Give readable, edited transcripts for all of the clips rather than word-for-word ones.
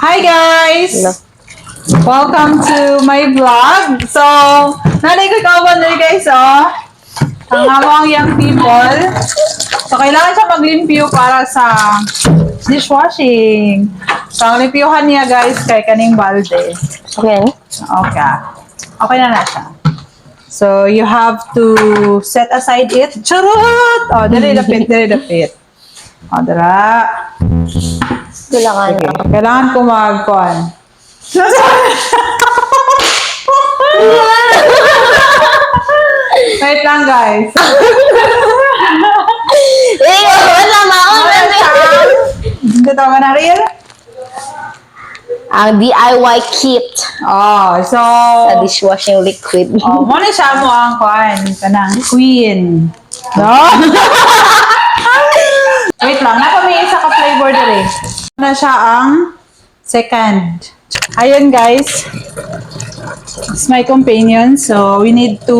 Hi guys! Welcome to my vlog. So, nanay ko kauban na guys, oh. Ang among young people. So, kailangan siya maglimpyo para sa dishwashing. So, ang limpyuhan niya guys kay kaning balde. Okay. Okay. Okay na siya. So, you have to set aside it. Charot! Oh, dali dapit. Oh, dara. Kailangan Okay. Kailangan ko mag-con. Wait lang, guys. wala maon. Hindi tama na real? Ang DIY kit Oh, so... sa dishwashing liquid. Oh, muna siya mo ang con. Kanang queen. No? Wait lang. Napamay isa ka flavor na rin. Na siya ang second. Ayun, guys. It's my companion. So, we need to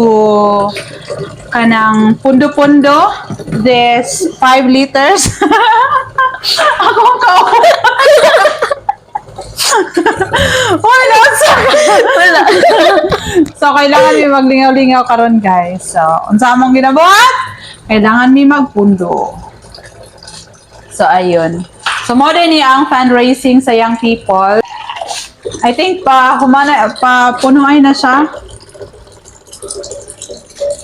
kanang pundo-pundo. This 5 liters. Akong Wala. So, kailangan may maglingaw-lingaw karon guys. So, unsa among ginabuhat? Kailangan may magpundo. So, ayun. So, mo din niya ang fundraising sa young people. I think punuay na siya.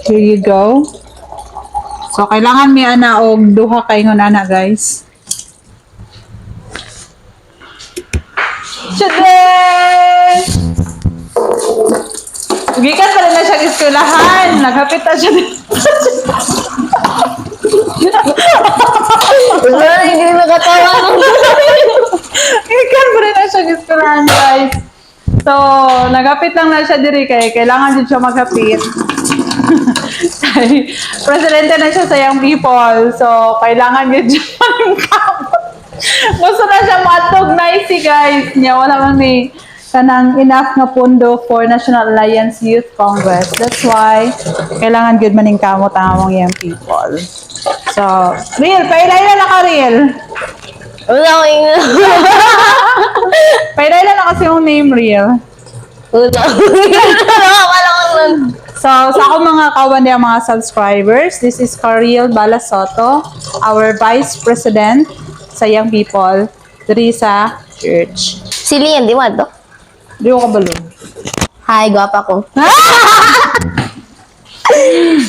Here you go. So, kailangan may ana og duha kay ngunana guys. Today! Gikan pa rin na siya eskulahan. Naghapit na siya dito. Hindi nakatawa. Gikan pa rin na siya eskulahan, guys. So, naghapit lang na siya diri kay kailangan din siya maghapit. Presidente na siya sa young people. So, kailangan din siya magkamot. Gusto na siya matog nice guys. Niya wala man may kanang enough nga pondo for National Alliance Youth Congress. That's why kailangan good maning kamot ang among young people. So, real, pailay na ka real. Wala ko yung... Pailay na kasi yung name real. Wala ko. So, sa ako mga kawan niya mga subscribers, this is Cariel Balasoto, our Vice President sa young people diri sa church. Si Lian, di mo ito? Di ko kabalo. Hi, gwapa ko.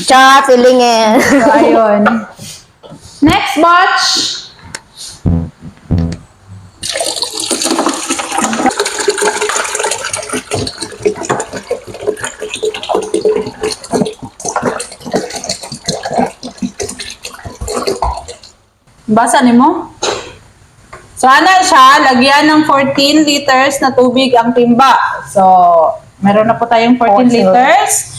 Cha, feeling eh. So, ayun. Next batch. Basa ni mo? So, ano siya? Lagyan ng 14 liters na tubig ang timba. So, meron na po tayong 14 liters.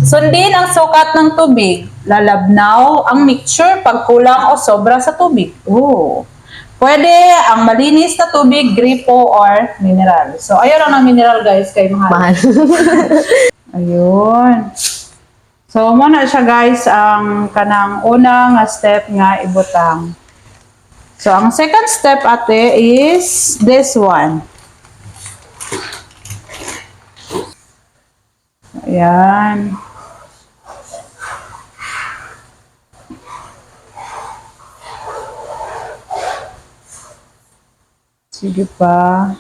Sundin ang sukat ng tubig. Lalabnaw ang mixture pag kulang o sobra sa tubig. Oh. Pwede ang malinis na tubig, gripo, or mineral. So, ayun lang ng mineral guys kay mahal. Mahal. Ayun. So, muna siya guys ang kanang unang step nga ibutang. So, ang second step ate is this one. Ayan. Sige pa.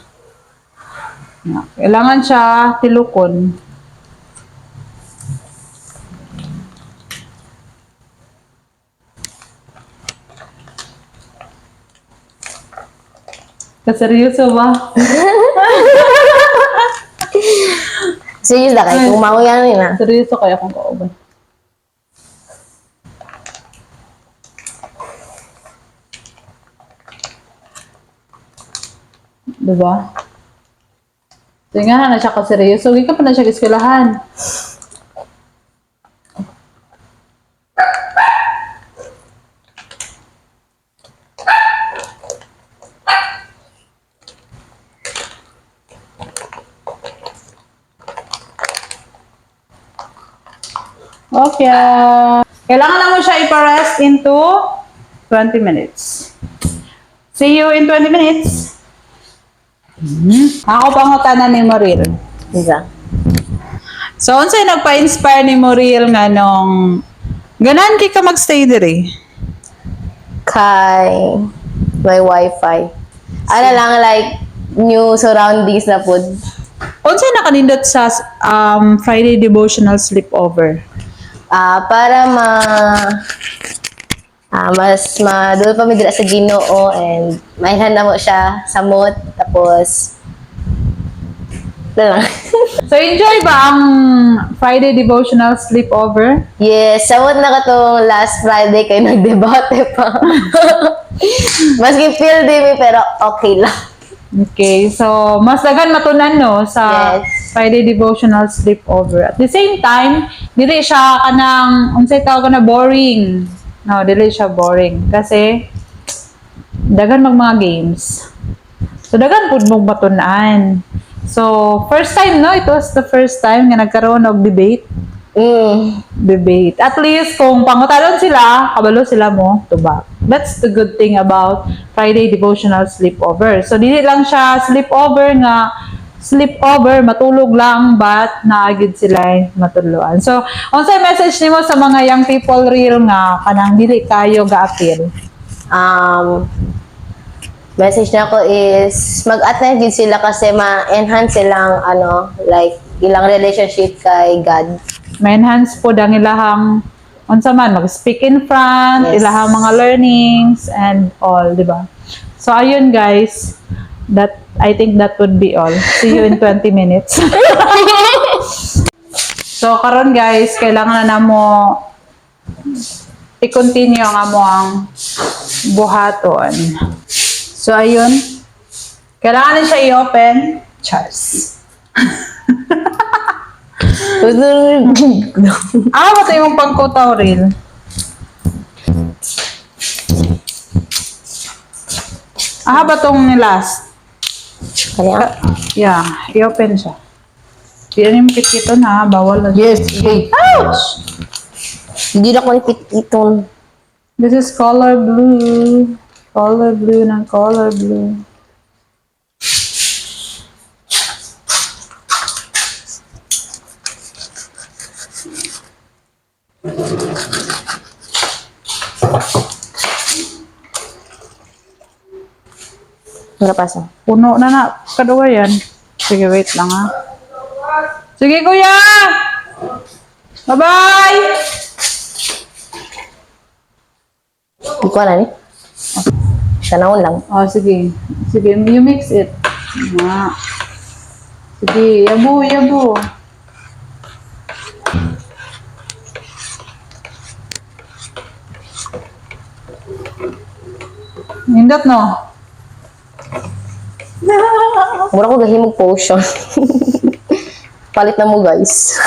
Kailangan siya tilukon. Kaseryoso ba? Serious na kayo. Kumawa yan rin ah. Seryoso kaya kung kauban. Diba? So nga na siya kaseryoso. Hindi ka pa na siya kiskulahan. Okay. Kailangan na mo siya iparest into 20 minutes. See you in 20 minutes. Ako pangutana ni Moril. Isa. So, unsay nagpa-inspire ni Moril nga nung ganahan kay ka magstay diri? Kay may wifi. Ano lang, like, new surroundings na po. Unsay nakanindot sa Friday devotional sleepover? Para mas madul pa mi dira sa Ginoo and mainhan na mo siya sa mood tapos lang. So, enjoy ba ang Friday devotional sleepover? Yes, sawot na katong last Friday kay nagdebate pa. Maski feel di mi pero okay lang. Okay, so mas dagan matunan no sa Yes. Friday devotional sleepover. At the same time, dili siya kanang unsay tawag na boring. No, dili siya boring kasi dagan mga games. So dagan pud mong matunan. So first time no, it was the first time nga nagkaroon og debate. Debate. At least kung pangutanon sila, kabalo sila mo tubag. That's the good thing about Friday devotional sleepover. So dili lang siya sleepover matulog lang but naagid sila matuluan. So unsay message nimo sa mga young people real nga kanang dili kayo ga-appeal? Message na ko is mag-attend yun sila kasi ma-enhance silang like ilang relationship kay God. Ma-enhance po ang ilahang unsa man mag-speak in front, Yes. ilahang mga learnings and all, di ba? So ayun guys, I think that would be all. See you in 20 minutes. So karon guys, kailangan na namo i-continue ang among buhaton. So ayun, kailangan na siya i-open. Charles. Ba ito yung pangkutaw reel? Ba itong last? Kaya? Yeah, i-open siya. Yan yung pikiton ha, bawal na. Yes. Ouch! Hindi na ko ipit-iton. This is color blue. Color blue ng color blue. Ano pa sa? Puno na. Kadua yan. Sige, wait lang ha. Sige, kuya! Bye-bye! Hindi ko na ni. Sanahon lang. Oh, sige. Sige, you mix it. Sige, yabo, yabo. Nindot, no? Mura ko gahimog potion. Palit na mo guys.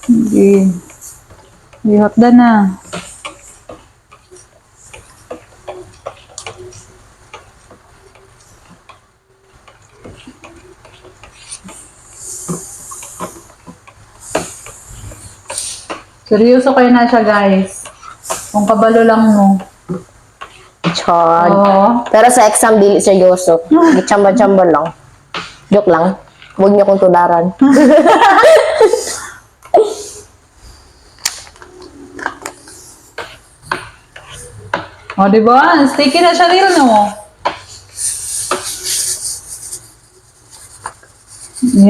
Sige. Ihot na na. Seryoso kayo na siya, guys. Kung kabalo lang mo. Chod. Oo. Pero sa exam, dili seryoso. Gichamba-chamba lang. Joke lang. Huwag niyo kong tudaran. O, diba? Sticky na siya rin, no?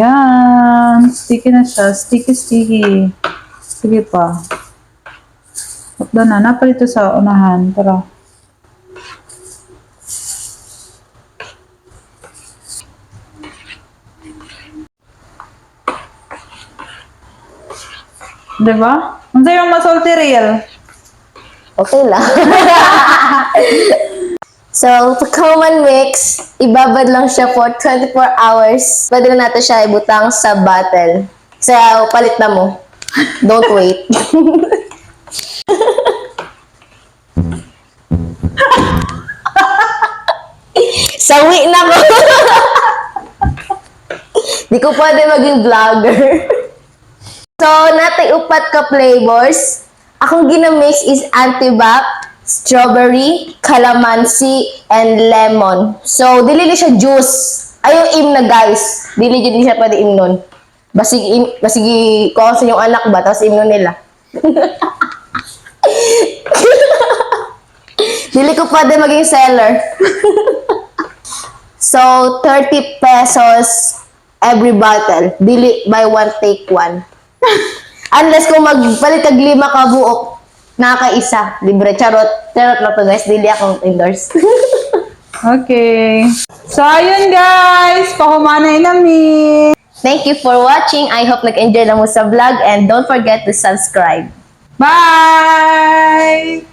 Yan. Sticky na siya. Sticky, sticky. Sige pa. Upda na. Napalito sa unahan. Tara. Diba? Ano sa'yo yung masulti real? Okay lang. So, to common mix, ibabad lang siya for 24 hours. Pwede na natin siya ibutang sa bottle. So, palit na mo. Don't wait. Sawi na ko. Di ko pwede maging vlogger. So, natay upat ka flavors. Akong ginamix is antibac, strawberry, calamansi, and lemon. So, dili siya juice. Ayaw im na guys. Dili siya pwede im nun. Basig ko sa yung anak ba, tapos im nun nila. Dili ko pwede maging seller. So, 30 pesos every bottle. Dili buy one, take one. Unless kung magpalit kag 5 ka buok, nakakaisa. Libre. Charot. Charot lang to guys. Dili akong endorse. Okay. So, ayun guys. Pahumanay namin. Thank you for watching. I hope nag-enjoy lang mo sa vlog and don't forget to subscribe. Bye!